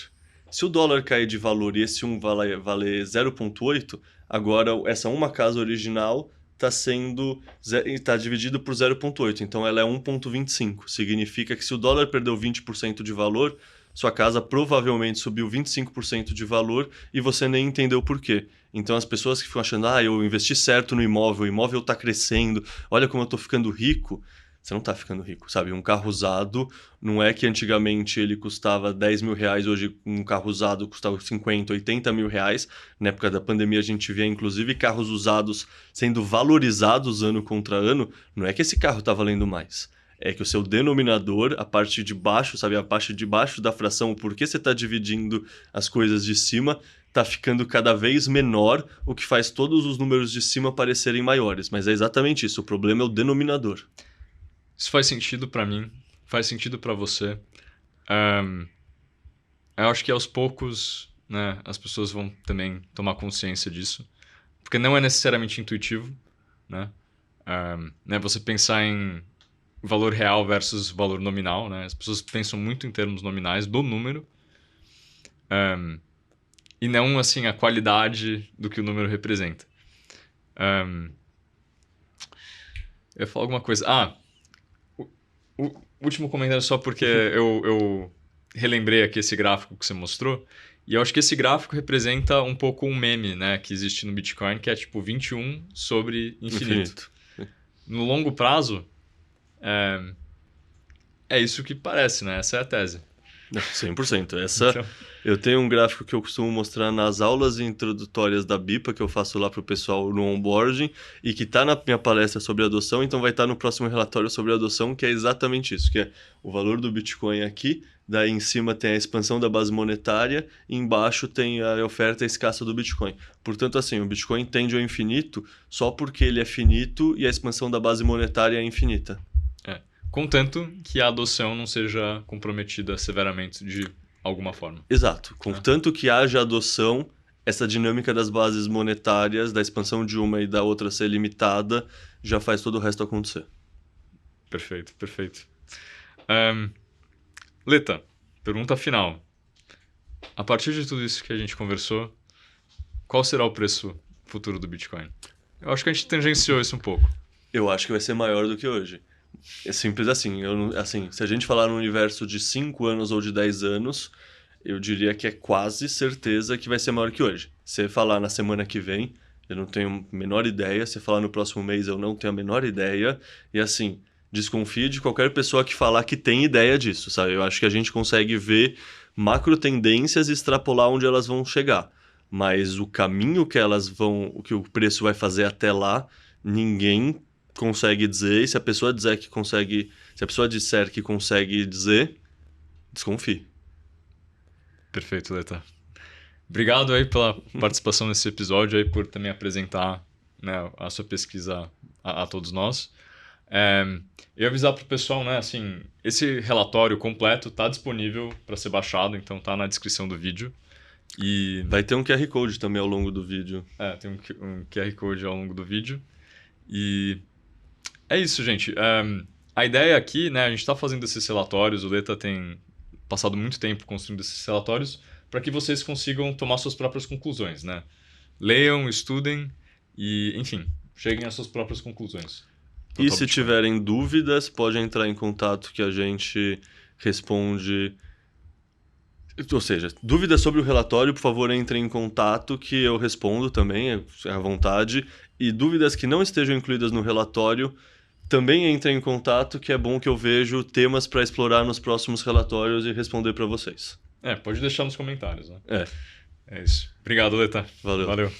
Speaker 1: Se o dólar cair de valor e esse 1 valer 0,8, agora essa uma casa original está dividido por 0,8, então ela é 1,25. Significa que se o dólar perdeu 20% de valor, sua casa provavelmente subiu 25% de valor e você nem entendeu por quê. Então as pessoas que ficam achando, eu investi certo no imóvel, o imóvel está crescendo, olha como eu estou ficando rico. Você não está ficando rico, sabe? Um carro usado, não é que antigamente ele custava 10 mil reais, hoje um carro usado custava 50, 80 mil reais. Na época da pandemia a gente via inclusive carros usados sendo valorizados ano contra ano. Não é que esse carro está valendo mais. É que o seu denominador, a parte de baixo, sabe? A parte de baixo da fração, o porquê você está dividindo as coisas de cima, está ficando cada vez menor, o que faz todos os números de cima parecerem maiores. Mas é exatamente isso, o problema é o denominador.
Speaker 2: Isso faz sentido para mim, faz sentido para você. Eu acho que aos poucos, né, as pessoas vão também tomar consciência disso, porque não é necessariamente intuitivo, né? Você pensar em valor real versus valor nominal, né? As pessoas pensam muito em termos nominais do número, E não, assim, a qualidade do que o número representa. Eu ia falar alguma coisa. O último comentário só porque eu relembrei aqui esse gráfico que você mostrou. E eu acho que esse gráfico representa um pouco um meme, né, que existe no Bitcoin, que é tipo 21 sobre infinito. No longo prazo, é isso que parece, né? Essa é a tese.
Speaker 1: 100%.
Speaker 2: Então,
Speaker 1: Eu tenho um gráfico que eu costumo mostrar nas aulas introdutórias da BIPA, que eu faço lá para o pessoal no onboarding, e que está na minha palestra sobre adoção, então vai estar no próximo relatório sobre adoção, que é exatamente isso, que é o valor do Bitcoin aqui, daí em cima tem a expansão da base monetária, e embaixo tem a oferta escassa do Bitcoin. Portanto, assim, o Bitcoin tende ao infinito só porque ele é finito e a expansão da base monetária é infinita.
Speaker 2: Contanto que a adoção não seja comprometida severamente de alguma forma.
Speaker 1: Exato. Contanto que haja adoção, essa dinâmica das bases monetárias, da expansão de uma e da outra ser limitada, já faz todo o resto acontecer.
Speaker 2: Perfeito, perfeito. Leta, pergunta final. A partir de tudo isso que a gente conversou, qual será o preço futuro do Bitcoin? Eu acho que a gente tangenciou isso um pouco.
Speaker 1: Eu acho que vai ser maior do que hoje. É simples assim. Assim, se a gente falar no universo de 5 anos ou de 10 anos, eu diria que é quase certeza que vai ser maior que hoje. Se falar na semana que vem, eu não tenho a menor ideia. Se falar no próximo mês, eu não tenho a menor ideia. E assim, desconfie de qualquer pessoa que falar que tem ideia disso, sabe? Eu acho que a gente consegue ver macro tendências e extrapolar onde elas vão chegar. Mas o caminho que elas vão, o que o preço vai fazer até lá, ninguém consegue dizer, e se a pessoa disser que consegue, se a pessoa disser que consegue dizer, desconfie.
Speaker 2: Perfeito, Leta. Obrigado aí pela participação nesse episódio, aí por também apresentar, né, a sua pesquisa a todos nós. Eu ia avisar para o pessoal, né, assim, esse relatório completo está disponível para ser baixado, então tá na descrição do vídeo. E
Speaker 1: vai ter um QR Code também ao longo do vídeo.
Speaker 2: Tem um QR Code ao longo do vídeo. E é isso, gente. A ideia aqui, né, a gente está fazendo esses relatórios, o Leta tem passado muito tempo construindo esses relatórios para que vocês consigam tomar suas próprias conclusões, né? Leiam, estudem e, enfim, cheguem às suas próprias conclusões.
Speaker 1: E se tiverem dúvidas, pode entrar em contato que a gente responde. Ou seja, dúvidas sobre o relatório, por favor, entrem em contato que eu respondo também, à vontade. E dúvidas que não estejam incluídas no relatório, também entrem em contato, que é bom que eu vejo temas para explorar nos próximos relatórios e responder para vocês.
Speaker 2: Pode deixar nos comentários, né?
Speaker 1: É
Speaker 2: isso. Obrigado, Leta.
Speaker 1: Valeu.